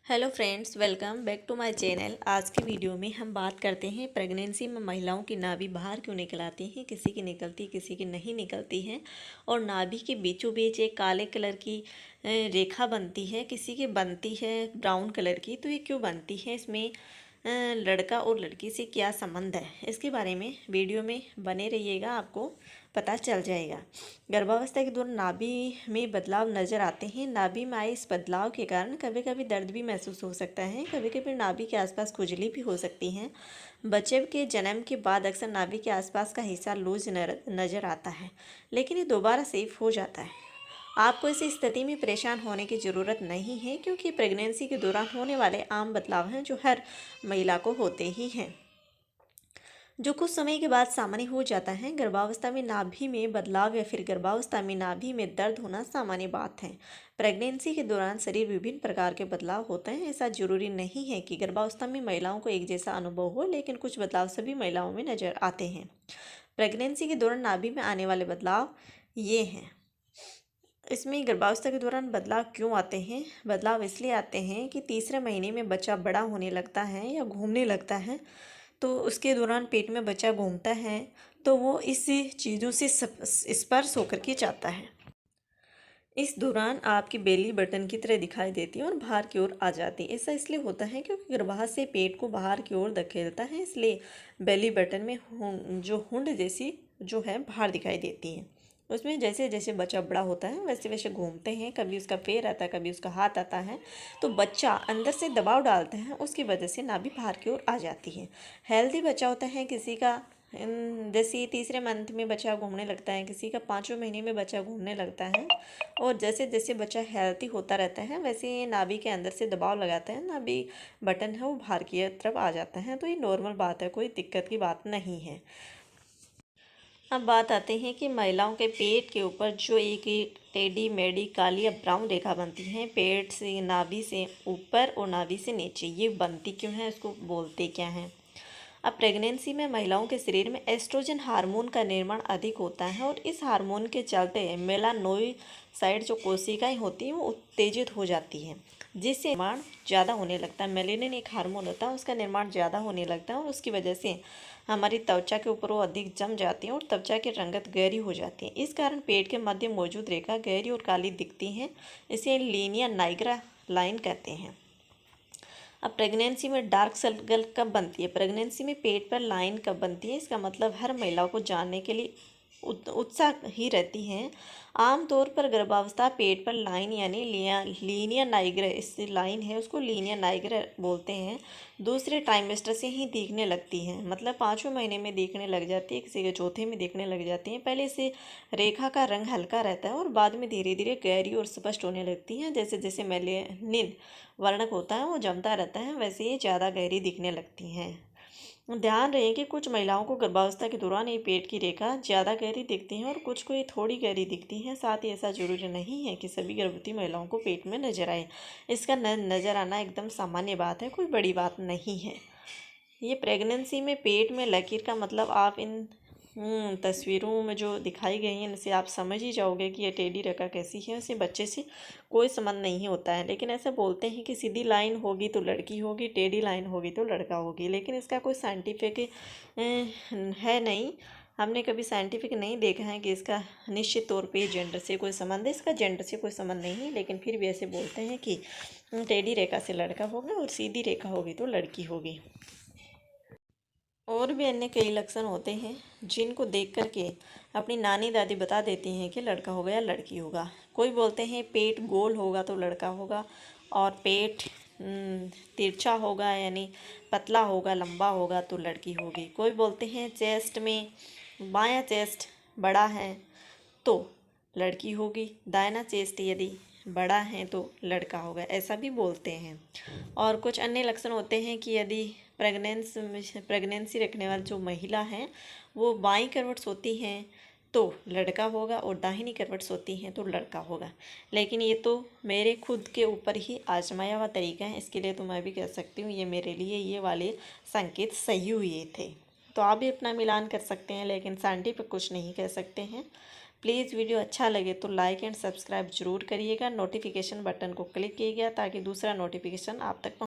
Hello friends, welcome back to my channel. आज की video में हम बात करते हैं प्रेगनेंसी में महिलाओं की नाभि बाहर क्यों निकल आती है। किसी की निकलती, किसी की नहीं निकलती है। और नाभि के बीचों बीच एक काले कलर की रेखा बनती है, किसी की बनती है ब्राउन कलर की। तो ये क्यों बनती है, इसमें लड़का और लड़की से क्या संबंध है, इसके बारे में वीडियो में बने रहिएगा, आपको पता चल जाएगा। गर्भावस्था के दौरान नाभि में बदलाव नज़र आते हैं। नाभि में आए इस बदलाव के कारण कभी कभी दर्द भी महसूस हो सकता है, कभी कभी नाभि के आसपास खुजली भी हो सकती है। बच्चे के जन्म के बाद अक्सर नाभि के आसपास का हिस्सा लूज नज़र आता है, लेकिन ये दोबारा सेफ हो जाता है। आपको इस स्थिति में परेशान होने की ज़रूरत नहीं है, क्योंकि प्रेगनेंसी के दौरान होने वाले आम बदलाव हैं जो हर महिला को होते ही हैं, जो कुछ समय के बाद सामान्य हो जाता है। गर्भावस्था में नाभि में बदलाव या फिर गर्भावस्था में नाभि में दर्द होना सामान्य बात है। प्रेगनेंसी के दौरान शरीर विभिन्न प्रकार के बदलाव होते हैं। ऐसा जरूरी नहीं है कि गर्भावस्था में महिलाओं को एक जैसा अनुभव हो, लेकिन कुछ बदलाव सभी महिलाओं में नजर आते हैं। प्रेगनेंसी के दौरान नाभि में आने वाले बदलाव ये हैं। इसमें गर्भावस्था के दौरान बदलाव क्यों आते हैं? बदलाव इसलिए आते हैं कि तीसरे महीने में बच्चा बड़ा होने लगता है या घूमने लगता है, तो उसके दौरान पेट में बच्चा घूमता है, तो वो इस चीज़ों से स्पर्श होकर के जाता है। इस दौरान आपकी बेली बटन की तरह दिखाई देती है और बाहर की ओर आ जाती है। ऐसा इसलिए होता है क्योंकि गर्भाशय से पेट को बाहर की ओर धकेलता है, इसलिए बेली बटन में जो हुंड जैसी जो है बाहर दिखाई देती है। उसमें जैसे जैसे बच्चा बड़ा होता है वैसे वैसे घूमते हैं, कभी उसका पैर आता है, कभी उसका हाथ आता है, तो बच्चा अंदर से दबाव डालता है, उसकी वजह से नाभि बाहर की ओर आ जाती है। हेल्दी बच्चा होता है किसी का जैसे तीसरे मंथ में बच्चा घूमने लगता है, किसी का 5वें महीने में बच्चा घूमने लगता है। और जैसे जैसे बच्चा हेल्दी होता रहता है वैसे ये नाभि के अंदर से दबाव लगाता है, नाभि बटन है वो बाहर की तरफ आ जाता है। तो ये नॉर्मल बात है, कोई दिक्कत की बात नहीं है। अब बात आते हैं कि महिलाओं के पेट के ऊपर जो एक टेढ़ी मेढ़ी काली या ब्राउन रेखा बनती है, पेट से नाभि से ऊपर और नाभि से नीचे, ये बनती क्यों है, उसको बोलते क्या हैं? अब प्रेगनेंसी में महिलाओं के शरीर में एस्ट्रोजन हार्मोन का निर्माण अधिक होता है, और इस हार्मोन के चलते मेलानोसाइड जो कोशिकाएं होती हैं वो उत्तेजित हो जाती हैं, जिससे निर्माण ज़्यादा होने लगता है। मेलेनिन एक हार्मोन होता है, उसका निर्माण ज़्यादा होने लगता है, और उसकी वजह से हमारी त्वचा के ऊपर वो अधिक जम जाती हैं और त्वचा की रंगत गहरी हो जाती है। इस कारण पेट के मध्य मौजूद रेखा गहरी और काली दिखती है। इसे लीनिया नाइग्रा लाइन कहते हैं। अब प्रेगनेंसी में डार्क सर्कल कब बनती है? प्रेगनेंसी में पेट पर लाइन कब बनती है, इसका मतलब हर महिला को जानने के लिए उत्साह ही रहती है। आमतौर पर गर्भावस्था पेट पर लाइन यानी लीनिया नाइग्रा, इस लाइन है उसको लीनिया नाइग्रा बोलते हैं, दूसरे ट्राइमेस्टर से ही दिखने लगती है। मतलब 5वें महीने में दिखने लग जाती है, किसी के चौथे में दिखने लग जाती है। पहले से रेखा का रंग हल्का रहता है और बाद में धीरे धीरे गहरी और स्पष्ट होने लगती है। जैसे जैसे मेलेनिन वर्णक होता है वो जमता रहता है, वैसे ये ज़्यादा गहरी दिखने लगती हैं। ध्यान रहे कि कुछ महिलाओं को गर्भावस्था के दौरान ये पेट की रेखा ज़्यादा गहरी दिखती है और कुछ को ये थोड़ी गहरी दिखती है। साथ ही ऐसा जरूरी नहीं है कि सभी गर्भवती महिलाओं को पेट में नजर आए। इसका नज़र आना एकदम सामान्य बात है, कोई बड़ी बात नहीं है। ये प्रेगनेंसी में पेट में लकीर का मतलब आप इन तस्वीरों में जो दिखाई गई हैं इनसे आप समझ ही जाओगे कि ये टेढ़ी रेखा कैसी है। उसे बच्चे से कोई संबंध नहीं होता है, लेकिन ऐसा बोलते हैं कि सीधी लाइन होगी तो लड़की होगी, टेढ़ी लाइन होगी तो लड़का होगी, लेकिन इसका कोई साइंटिफिक है नहीं। हमने कभी साइंटिफिक नहीं देखा है कि इसका निश्चित तौर पे जेंडर से कोई संबंध है। इसका जेंडर से कोई संबंध नहीं है, लेकिन फिर भी ऐसे बोलते हैं कि टेढ़ी रेखा से लड़का होगा और सीधी रेखा होगी तो लड़की होगी। और भी अन्य कई लक्षण होते हैं जिनको देख करके अपनी नानी दादी बता देती हैं कि लड़का होगा या लड़की होगा। कोई बोलते हैं पेट गोल होगा तो लड़का होगा, और पेट तिरछा होगा यानी पतला होगा, लंबा होगा तो लड़की होगी। कोई बोलते हैं चेस्ट में बायां चेस्ट बड़ा है तो लड़की होगी, दाहिना चेस्ट यदि बड़ा है तो लड़का होगा, ऐसा भी बोलते हैं। और कुछ अन्य लक्षण होते हैं कि यदि प्रेगनेंसी रखने वाली जो महिला हैं वो बाईं करवट सोती हैं तो लड़का होगा, और दाहिनी करवट सोती हैं तो लड़का होगा। लेकिन ये तो मेरे खुद के ऊपर ही आजमाया हुआ तरीका है, इसके लिए तो मैं भी कह सकती हूँ ये मेरे लिए ये वाले संकेत सही हुए थे। तो आप भी अपना मिलान कर सकते हैं, लेकिन साइंटिफिक कुछ नहीं कह सकते हैं। प्लीज़ वीडियो अच्छा लगे तो लाइक एंड सब्सक्राइब जरूर करिएगा। नोटिफिकेशन बटन को क्लिक कीजिएगा ताकि दूसरा नोटिफिकेशन आप तक